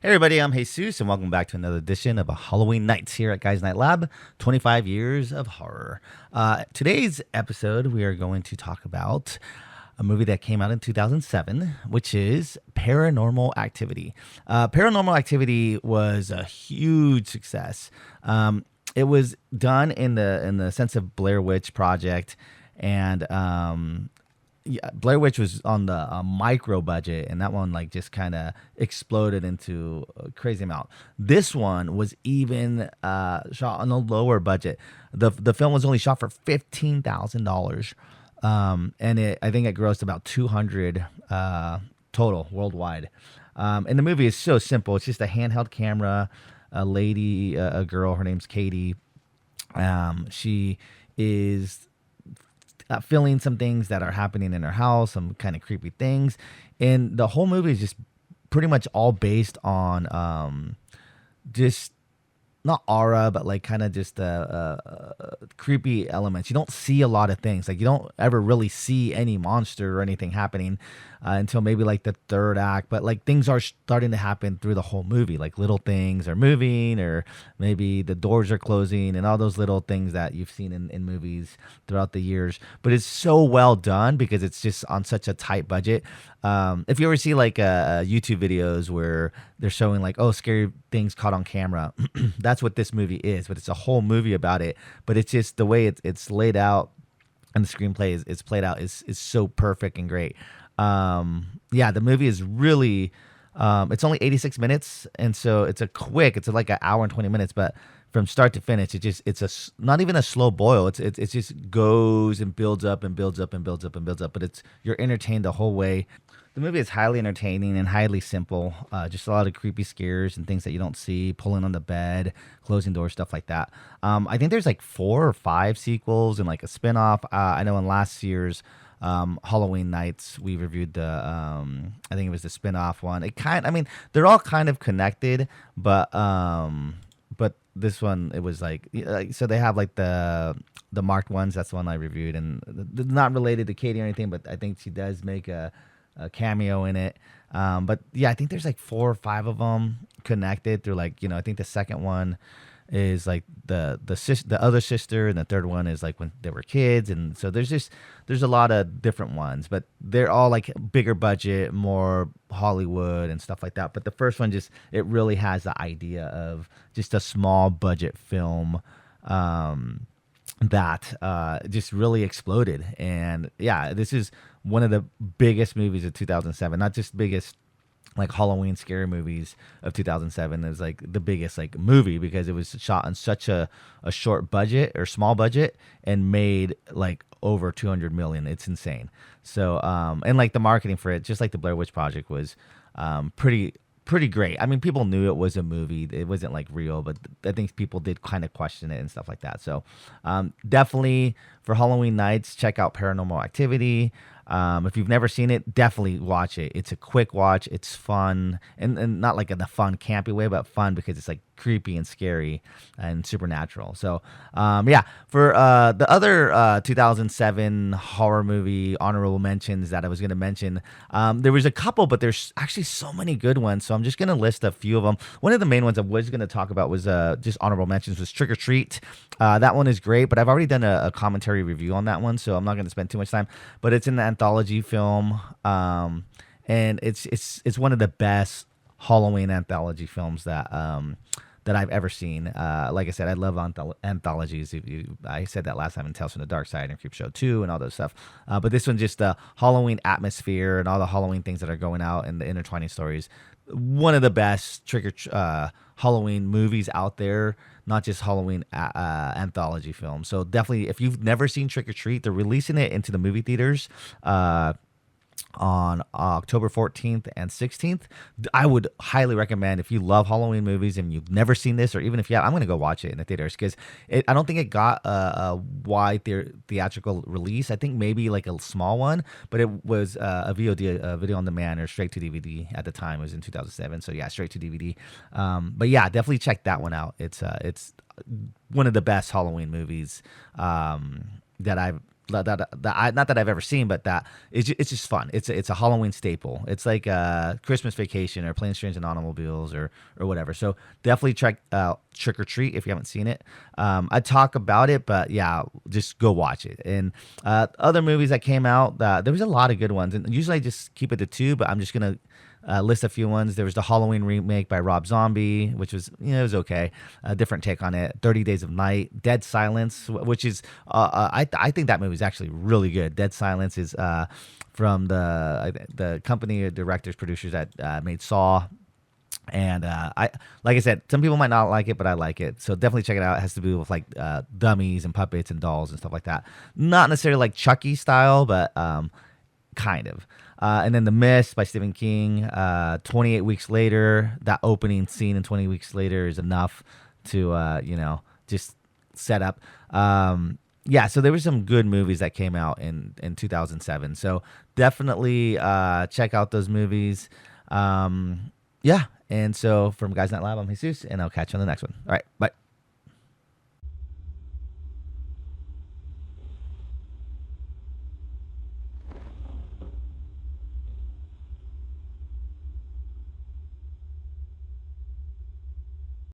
Hey everybody, I'm Jesus, and welcome back to another edition of a Halloween Nights here at Guys Night Lab, 25 years of horror. Today's episode, we are going to talk about a movie that came out in 2007, which is Paranormal Activity. Paranormal Activity was a huge success. It was done in the sense of Blair Witch Project, and yeah, Blair Witch was on the micro budget, and that one like just kind of exploded into a crazy amount. This one was even shot on a lower budget. The film was only shot for $15,000, and I think it grossed about 200 total worldwide. And the movie is so simple. It's just a handheld camera, a girl. Her name's Katie. She is feeling some things that are happening in her house, some kind of creepy things. And the whole movie is just pretty much all based on just not aura, but like kind of just creepy elements. You don't see a lot of things. Like you don't ever really see any monster or anything happening until maybe like the third act. But like things are starting to happen through the whole movie. Like little things are moving, or maybe the doors are closing, and all those little things that you've seen in movies throughout the years. But it's so well done because it's just on such a tight budget. If you ever see like YouTube videos where they're showing like, oh, scary things caught on camera, that's what this movie is. But it's a whole movie about it. But it's just the way it's laid out, and the screenplay is played out is so perfect and great. Yeah, the movie is really it's only 86 minutes, and so it's like an hour and 20 minutes, but from start to finish, it's not even a slow boil. It just goes and builds up and builds up and builds up and builds up. But you're entertained the whole way. The movie is highly entertaining and highly simple. Just a lot of creepy scares and things that you don't see, pulling on the bed, closing doors, stuff like that. I think there's like 4 or 5 sequels and like a spinoff. I know in last year's Halloween Nights we reviewed the I think it was the spinoff one. They're all kind of connected, but this one, it was like so they have like the marked ones. That's the one I reviewed, and not related to Katie or anything, but I think she does make a cameo in it. But yeah, I think there's like 4 or 5 of them connected through like, I think the second one is like the other sister, and the third one is like when they were kids. And so there's a lot of different ones, but they're all like bigger budget, more Hollywood and stuff like that. But the first one, it really has the idea of just a small budget film that just really exploded. And yeah, this is one of the biggest movies of 2007, not just biggest like Halloween scary movies of 2007. Is like the biggest like movie because it was shot on such a short budget or small budget and made like over 200 million. It's insane. So and like the marketing for it, just like the Blair Witch Project, was pretty great. I mean, people knew it was a movie. It wasn't like real, but I think people did kind of question it and stuff like that. So definitely for Halloween nights, check out Paranormal Activity. If you've never seen it, definitely watch it. It's a quick watch. It's fun, and not like in a fun, campy way, but fun because it's like creepy and scary and supernatural. So, yeah, for the other 2007 horror movie honorable mentions that I was going to mention, there was a couple, but there's actually so many good ones. So I'm just going to list a few of them. One of the main ones I was going to talk about was just honorable mentions was Trick or Treat. That one is great, but I've already done a commentary review on that one, so I'm not going to spend too much time. But it's an anthology film, and it's one of the best Halloween anthology films that I've ever seen. Like I said, I love anthologies. I said that last time in Tales from the Dark Side and Creepshow 2 and all those stuff. But this one, just the Halloween atmosphere and all the Halloween things that are going out and the intertwining stories. One of the best Halloween movies out there, not just Halloween anthology films. So definitely, if you've never seen Trick or Treat, they're releasing it into the movie theaters on October 14th and 16th. I would highly recommend, if you love Halloween movies and you've never seen this, or even if you have, I'm going to go watch it in the theaters because I don't think it got a wide theatrical release. I think maybe like a small one, but it was a VOD, a video on demand, or straight to DVD at the time. It was in 2007. So yeah, straight to DVD. But yeah, definitely check that one out. It's one of the best Halloween movies that I've not that I've ever seen, but that it's just fun. It's a Halloween staple. It's like Christmas Vacation or Planes, Trains, and Automobiles or whatever. So definitely check out Trick or Treat if you haven't seen it. I talk about it, but yeah, just go watch it. And other movies that came out, there was a lot of good ones. And usually I just keep it to two, but I'm just gonna list a few ones. There was the Halloween remake by Rob Zombie, which was, it was okay. A different take on it. 30 Days of Night. Dead Silence, which is, I think that movie is actually really good. Dead Silence is from the company of directors, producers that made Saw. And like I said, some people might not like it, but I like it. So definitely check it out. It has to do with like dummies and puppets and dolls and stuff like that. Not necessarily like Chucky style, but kind of. And then The Mist by Stephen King. 28 Weeks Later, that opening scene in 20 Weeks Later is enough to, just set up. Yeah, so there were some good movies that came out in 2007. So definitely check out those movies. Yeah, and so from Guys Night Lab, I'm Jesus, and I'll catch you on the next one. All right, bye.